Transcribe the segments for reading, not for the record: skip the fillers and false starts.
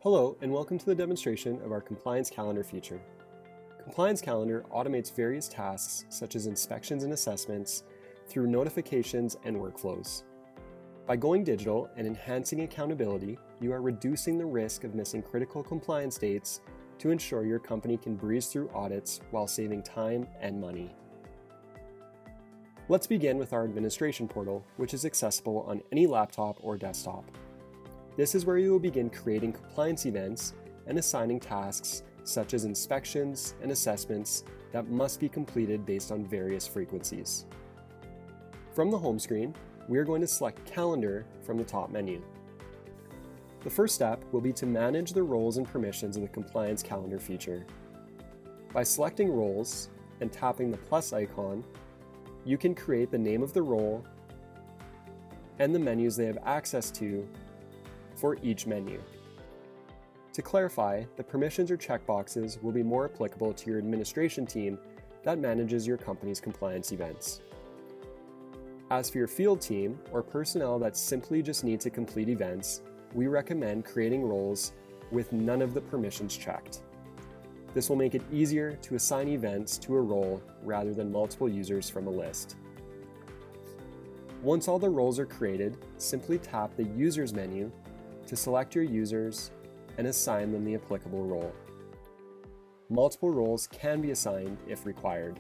Hello, and welcome to the demonstration of our Compliance Calendar feature. Compliance Calendar automates various tasks such as inspections and assessments through notifications and workflows. By going digital and enhancing accountability, you are reducing the risk of missing critical compliance dates to ensure your company can breeze through audits while saving time and money. Let's begin with our administration portal, which is accessible on any laptop or desktop. This is where you will begin creating compliance events and assigning tasks such as inspections and assessments that must be completed based on various frequencies. From the home screen, we are going to select Calendar from the top menu. The first step will be to manage the roles and permissions of the Compliance Calendar feature. By selecting Roles and tapping the plus icon, you can create the name of the role and the menus they have access to for each menu. To clarify, the permissions or checkboxes will be more applicable to your administration team that manages your company's compliance events. As for your field team or personnel that simply just need to complete events, we recommend creating roles with none of the permissions checked. This will make it easier to assign events to a role rather than multiple users from a list. Once all the roles are created, simply tap the Users menu to select your users and assign them the applicable role. Multiple roles can be assigned if required.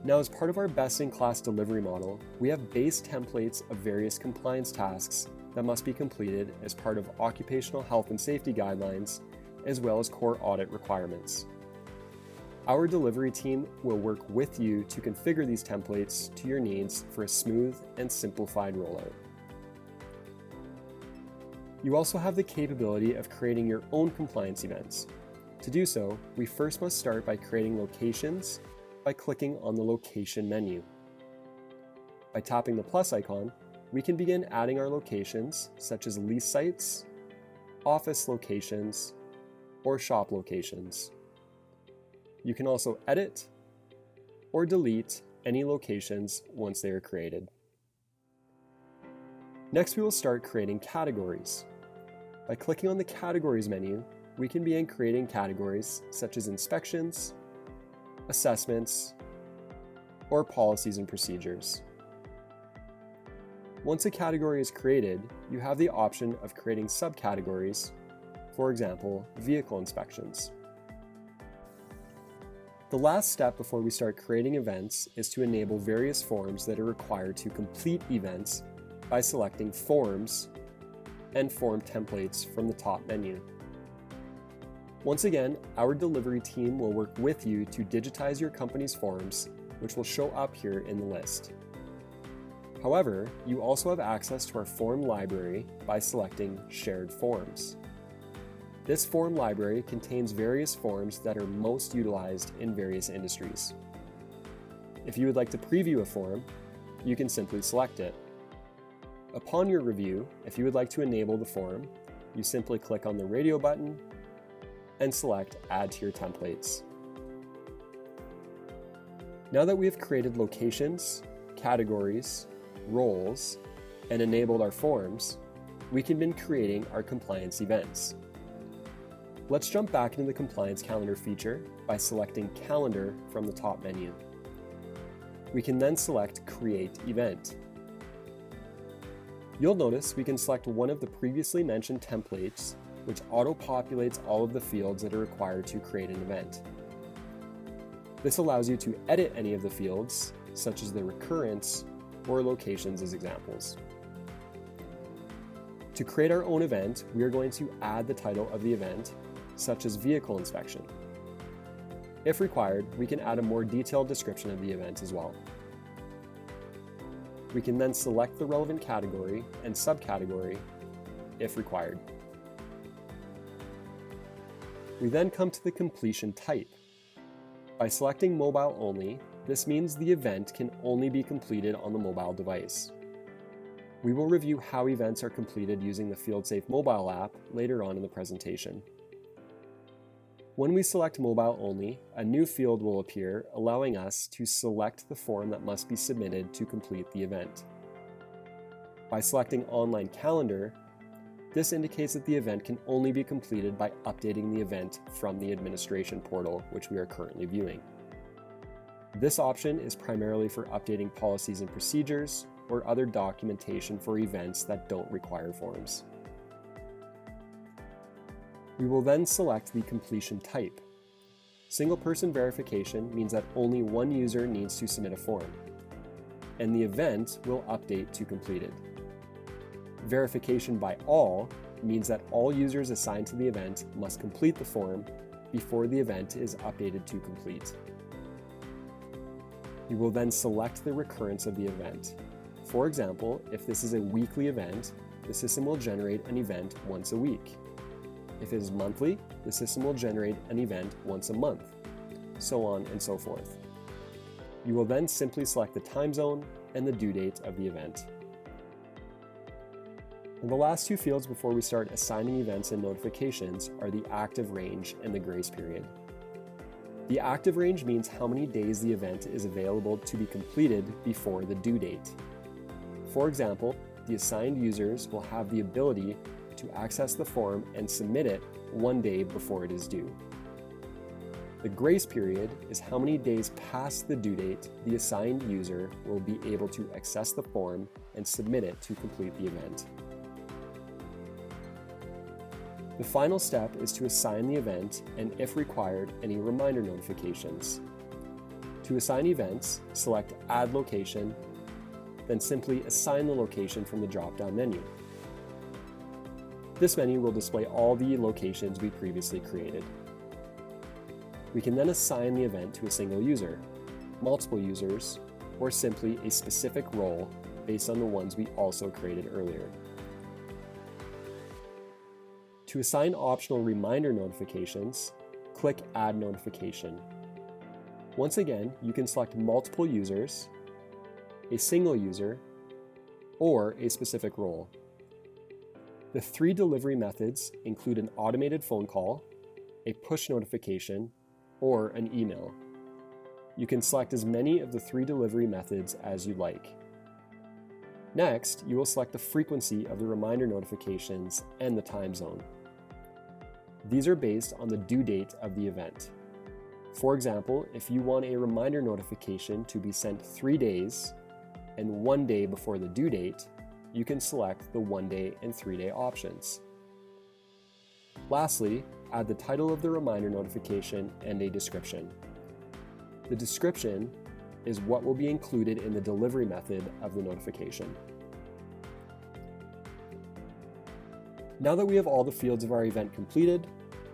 Now, as part of our best-in-class delivery model, we have base templates of various compliance tasks that must be completed as part of occupational health and safety guidelines, as well as core audit requirements. Our delivery team will work with you to configure these templates to your needs for a smooth and simplified rollout. You also have the capability of creating your own compliance events. To do so, we first must start by creating locations by clicking on the Location menu. By tapping the plus icon, we can begin adding our locations such as lease sites, office locations, or shop locations. You can also edit or delete any locations once they are created. Next, we will start creating categories. By clicking on the Categories menu, we can begin creating categories such as inspections, assessments, or policies and procedures. Once a category is created, you have the option of creating subcategories, for example, vehicle inspections. The last step before we start creating events is to enable various forms that are required to complete events by selecting Forms and Form Templates from the top menu. Once again, our delivery team will work with you to digitize your company's forms, which will show up here in the list. However, you also have access to our form library by selecting Shared Forms. This form library contains various forms that are most utilized in various industries. If you would like to preview a form, you can simply select it. Upon your review, if you would like to enable the form, you simply click on the radio button and select Add to your templates. Now that we have created locations, categories, roles, and enabled our forms, we can begin creating our compliance events. Let's jump back into the Compliance Calendar feature by selecting Calendar from the top menu. We can then select Create Event. You'll notice we can select one of the previously mentioned templates, which auto-populates all of the fields that are required to create an event. This allows you to edit any of the fields, such as the recurrence or locations as examples. To create our own event, we are going to add the title of the event, such as Vehicle Inspection. If required, we can add a more detailed description of the event as well. We can then select the relevant category and subcategory if required. We then come to the completion type. By selecting Mobile Only, this means the event can only be completed on the mobile device. We will review how events are completed using the FieldSafe mobile app later on in the presentation. When we select Mobile Only, a new field will appear, allowing us to select the form that must be submitted to complete the event. By selecting Online Calendar, This indicates that the event can only be completed by updating the event from the administration portal, which we are currently viewing. This option is primarily for updating policies and procedures or other documentation for events that don't require forms. We will then select the completion type. Single-person verification means that only one user needs to submit a form, and the event will update to completed. Verification by all means that all users assigned to the event must complete the form before the event is updated to complete. You will then select the recurrence of the event. For example, if this is a weekly event, the system will generate an event once a week. If it is monthly, the system will generate an event once a month, so on and so forth. You will then simply select the time zone and the due date of the event. And the last two fields before we start assigning events and notifications are the active range and the grace period. The active range means how many days the event is available to be completed before the due date. For example, the assigned users will have the ability to access the form and submit it one day before it is due. The grace period is how many days past the due date the assigned user will be able to access the form and submit it to complete the event. The final step is to assign the event and, if required, any reminder notifications. To assign events, select Add Location, then simply assign the location from the drop-down menu. This menu will display all the locations we previously created. We can then assign the event to a single user, multiple users, or simply a specific role based on the ones we also created earlier. To assign optional reminder notifications, click Add Notification. Once again, you can select multiple users, a single user, or a specific role. The three delivery methods include an automated phone call, a push notification, or an email. You can select as many of the three delivery methods as you like. Next, you will select the frequency of the reminder notifications and the time zone. These are based on the due date of the event. For example, if you want a reminder notification to be sent 3 days and 1 day before the due date, you can select the 1 day and 3 day options. Lastly, add the title of the reminder notification and a description. The description is what will be included in the delivery method of the notification. Now that we have all the fields of our event completed,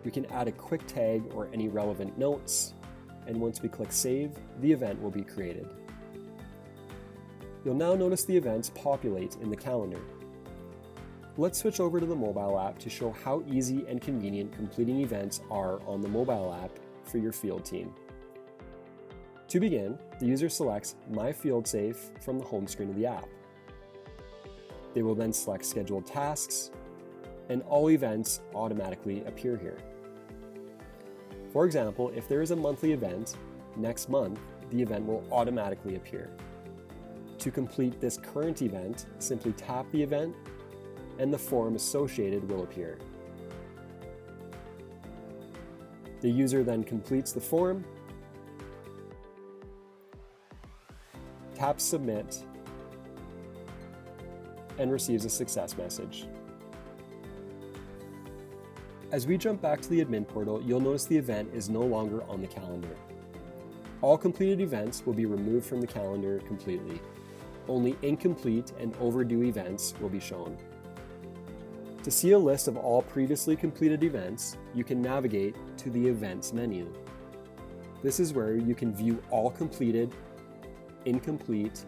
we can add a quick tag or any relevant notes, and once we click Save, the event will be created. You'll now notice the events populate in the calendar. Let's switch over to the mobile app to show how easy and convenient completing events are on the mobile app for your field team. To begin, the user selects My Field Safe from the home screen of the app. They will then select Scheduled Tasks, and all events automatically appear here. For example, if there is a monthly event, next month, the event will automatically appear. To complete this current event, simply tap the event, and the form associated will appear. The user then completes the form, taps Submit, and receives a success message. As we jump back to the admin portal, you'll notice the event is no longer on the calendar. All completed events will be removed from the calendar completely. Only incomplete and overdue events will be shown. To see a list of all previously completed events, you can navigate to the Events menu. This is where you can view all completed, incomplete,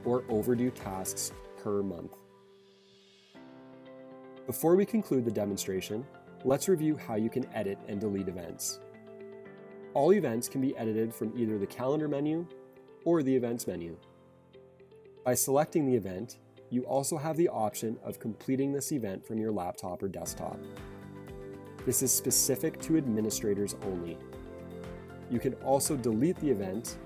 or overdue tasks per month. Before we conclude the demonstration, let's review how you can edit and delete events. All events can be edited from either the Calendar menu or the Events menu. By selecting the event, you also have the option of completing this event from your laptop or desktop. This is specific to administrators only. You can also delete the event,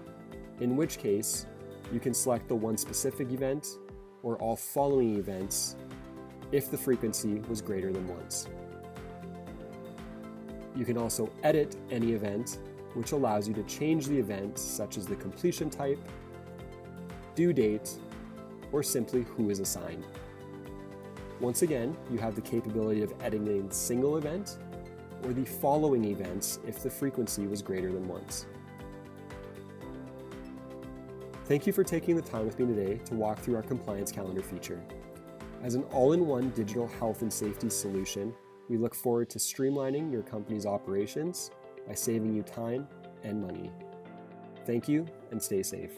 in which case you can select the one specific event or all following events if the frequency was greater than once. You can also edit any event, which allows you to change the event, such as the completion type, due date, or simply who is assigned. Once again, you have the capability of editing a single event or the following events if the frequency was greater than once. Thank you for taking the time with me today to walk through our compliance calendar feature. As an all-in-one digital health and safety solution, we look forward to streamlining your company's operations by saving you time and money. Thank you, and stay safe.